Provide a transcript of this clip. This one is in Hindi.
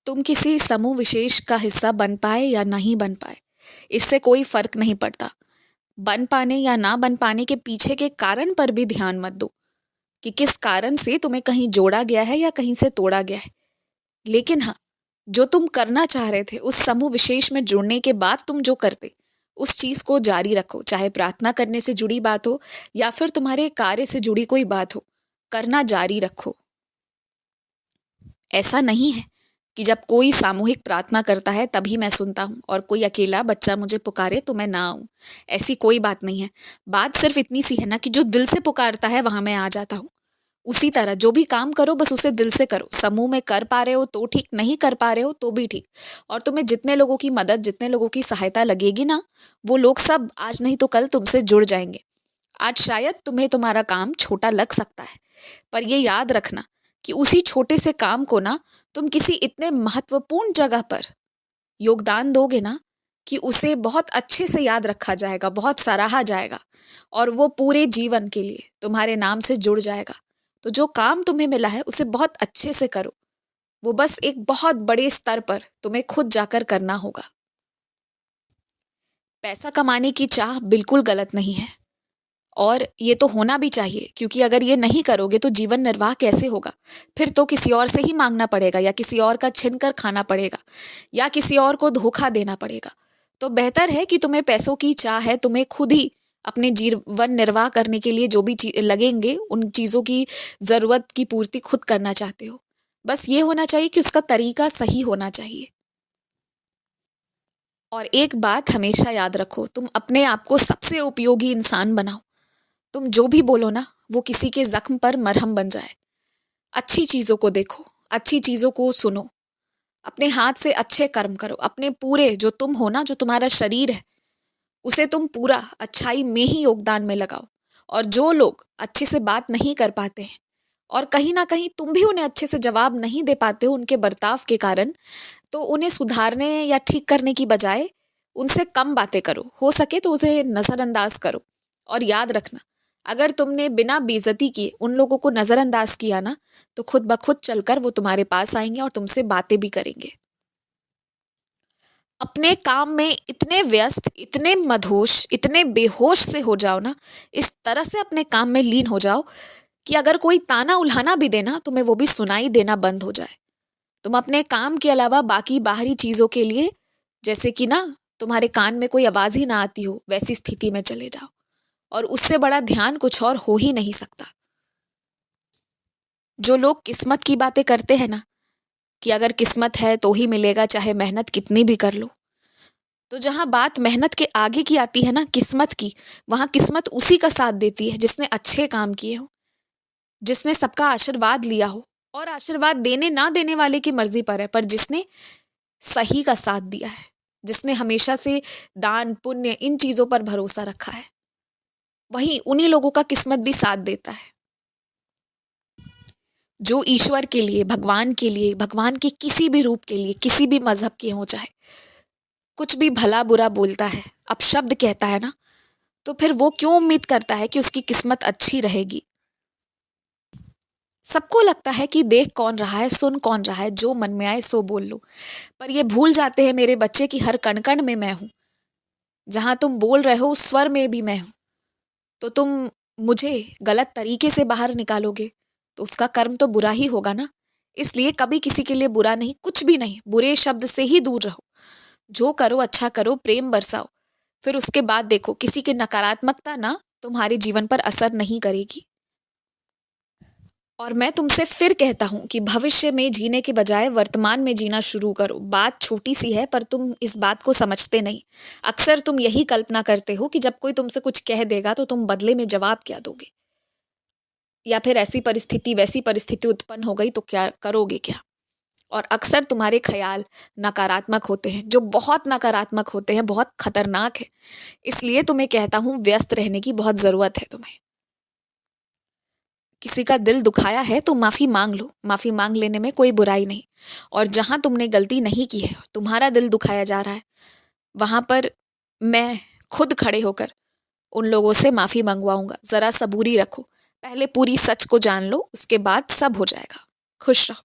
तुम किसी समूह विशेष का हिस्सा बन पाए या नहीं बन पाए, इससे कोई फर्क नहीं पड़ता। बन पाने या ना बन पाने के पीछे के कारण पर भी ध्यान मत दो कि किस कारण से तुम्हें कहीं जोड़ा गया है या कहीं से तोड़ा गया है। लेकिन हाँ, जो तुम करना चाह रहे थे उस समूह विशेष में जुड़ने के बाद तुम जो करते, उस चीज को जारी रखो। चाहे प्रार्थना करने से जुड़ी बात हो या फिर तुम्हारे कार्य से जुड़ी कोई बात हो, करना जारी रखो। ऐसा नहीं है कि जब कोई सामूहिक प्रार्थना करता है तभी मैं सुनता हूँ और कोई अकेला बच्चा मुझे पुकारे तो मैं ना आऊँ। ऐसी कोई बात नहीं है। बात सिर्फ इतनी सी है ना कि जो दिल से पुकारता है वहां मैं आ जाता हूँ। उसी तरह जो भी काम करो बस उसे दिल से करो। समूह में कर पा रहे हो तो ठीक, नहीं कर पा रहे हो तो भी ठीक। और तुम्हें जितने लोगों की मदद, जितने लोगों की सहायता लगेगी ना, वो लोग सब आज नहीं तो कल तुमसे जुड़ जाएंगे। आज शायद तुम्हें तुम्हारा काम छोटा लग सकता है, पर ये याद रखना कि उसी छोटे से काम को ना तुम किसी इतने महत्वपूर्ण जगह पर योगदान दोगे ना कि उसे बहुत अच्छे से याद रखा जाएगा, बहुत सराहा जाएगा और वो पूरे जीवन के लिए तुम्हारे नाम से जुड़ जाएगा। तो जो काम तुम्हें मिला है उसे बहुत अच्छे से करो। वो बस एक बहुत बड़े स्तर पर तुम्हें खुद जाकर करना होगा। पैसा कमाने की चाह बिल्कुल गलत नहीं है और ये तो होना भी चाहिए, क्योंकि अगर ये नहीं करोगे तो जीवन निर्वाह कैसे होगा? फिर तो किसी और से ही मांगना पड़ेगा या किसी और का छिन कर खाना पड़ेगा या किसी और को धोखा देना पड़ेगा। तो बेहतर है कि तुम्हें पैसों की चाह है, तुम्हें खुद ही अपने जीवन निर्वाह करने के लिए जो भी लगेंगे उन चीज़ों की ज़रूरत की पूर्ति खुद करना चाहते हो। बस ये होना चाहिए कि उसका तरीका सही होना चाहिए। और एक बात हमेशा याद रखो, तुम अपने आप को सबसे उपयोगी इंसान बनाओ। तुम जो भी बोलो ना वो किसी के जख्म पर मरहम बन जाए। अच्छी चीजों को देखो, अच्छी चीजों को सुनो, अपने हाथ से अच्छे कर्म करो। अपने पूरे जो तुम हो ना, जो तुम्हारा शरीर है, उसे तुम पूरा अच्छाई में ही योगदान में लगाओ। और जो लोग अच्छे से बात नहीं कर पाते हैं और कहीं ना कहीं तुम भी उन्हें अच्छे से जवाब नहीं दे पाते हो उनके बर्ताव के कारण, तो उन्हें सुधारने या ठीक करने की बजाय उनसे कम बातें करो। हो सके तो उसे नजरअंदाज करो। और याद रखना, अगर तुमने बिना बेइज्जती किए उन लोगों को नजरअंदाज किया ना, तो खुद ब खुद चलकर वो तुम्हारे पास आएंगे और तुमसे बातें भी करेंगे। अपने काम में इतने व्यस्त, इतने मदहोश, इतने बेहोश से हो जाओ ना, इस तरह से अपने काम में लीन हो जाओ कि अगर कोई ताना उल्हाना भी देना तुम्हें वो भी सुनाई देना बंद हो जाए। तुम अपने काम के अलावा बाकी बाहरी चीजों के लिए, जैसे कि ना तुम्हारे कान में कोई आवाज ही ना आती हो, वैसी स्थिति में चले जाओ। और उससे बड़ा ध्यान कुछ और हो ही नहीं सकता। जो लोग किस्मत की बातें करते हैं ना, कि अगर किस्मत है तो ही मिलेगा चाहे मेहनत कितनी भी कर लो, तो जहां बात मेहनत के आगे की आती है ना, किस्मत की, वहां किस्मत उसी का साथ देती है जिसने अच्छे काम किए हो, जिसने सबका आशीर्वाद लिया हो। और आशीर्वाद देने ना देने वाले की मर्जी पर है, पर जिसने सही का साथ दिया है, जिसने हमेशा से दान पुण्य इन चीजों पर भरोसा रखा है, वहीं उन्हीं लोगों का किस्मत भी साथ देता है। जो ईश्वर के लिए, भगवान के लिए, भगवान के किसी भी रूप के लिए, किसी भी मजहब के हो चाहे, कुछ भी भला बुरा बोलता है, अपशब्द कहता है ना, तो फिर वो क्यों उम्मीद करता है कि उसकी किस्मत अच्छी रहेगी? सबको लगता है कि देख कौन रहा है, सुन कौन रहा है, जो मन में आए सो बोल लो। पर ये भूल जाते हैं मेरे बच्चे कि हर कण कण में मैं हूं। जहां तुम बोल रहे हो उस स्वर में भी मैं हूं। तो तुम मुझे गलत तरीके से बाहर निकालोगे तो उसका कर्म तो बुरा ही होगा ना। इसलिए कभी किसी के लिए बुरा नहीं, कुछ भी नहीं, बुरे शब्द से ही दूर रहो। जो करो अच्छा करो, प्रेम बरसाओ। फिर उसके बाद देखो, किसी की नकारात्मकता ना तुम्हारे जीवन पर असर नहीं करेगी। और मैं तुमसे फिर कहता हूं कि भविष्य में जीने के बजाय वर्तमान में जीना शुरू करो। बात छोटी सी है पर तुम इस बात को समझते नहीं। अक्सर तुम यही कल्पना करते हो कि जब कोई तुमसे कुछ कह देगा तो तुम बदले में जवाब क्या दोगे, या फिर ऐसी परिस्थिति वैसी परिस्थिति उत्पन्न हो गई तो क्या करोगे क्या। और अक्सर तुम्हारे ख्याल नकारात्मक होते हैं, जो बहुत नकारात्मक होते हैं, बहुत खतरनाक है। इसलिए तुम्हें कहता हूं, व्यस्त रहने की बहुत जरूरत है तुम्हें। किसी का दिल दुखाया है तो माफी मांग लो। माफी मांग लेने में कोई बुराई नहीं। और जहां तुमने गलती नहीं की है, तुम्हारा दिल दुखाया जा रहा है, वहां पर मैं खुद खड़े होकर उन लोगों से माफी मंगवाऊंगा। जरा सबूरी रखो, पहले पूरी सच को जान लो, उसके बाद सब हो जाएगा। खुश रहो।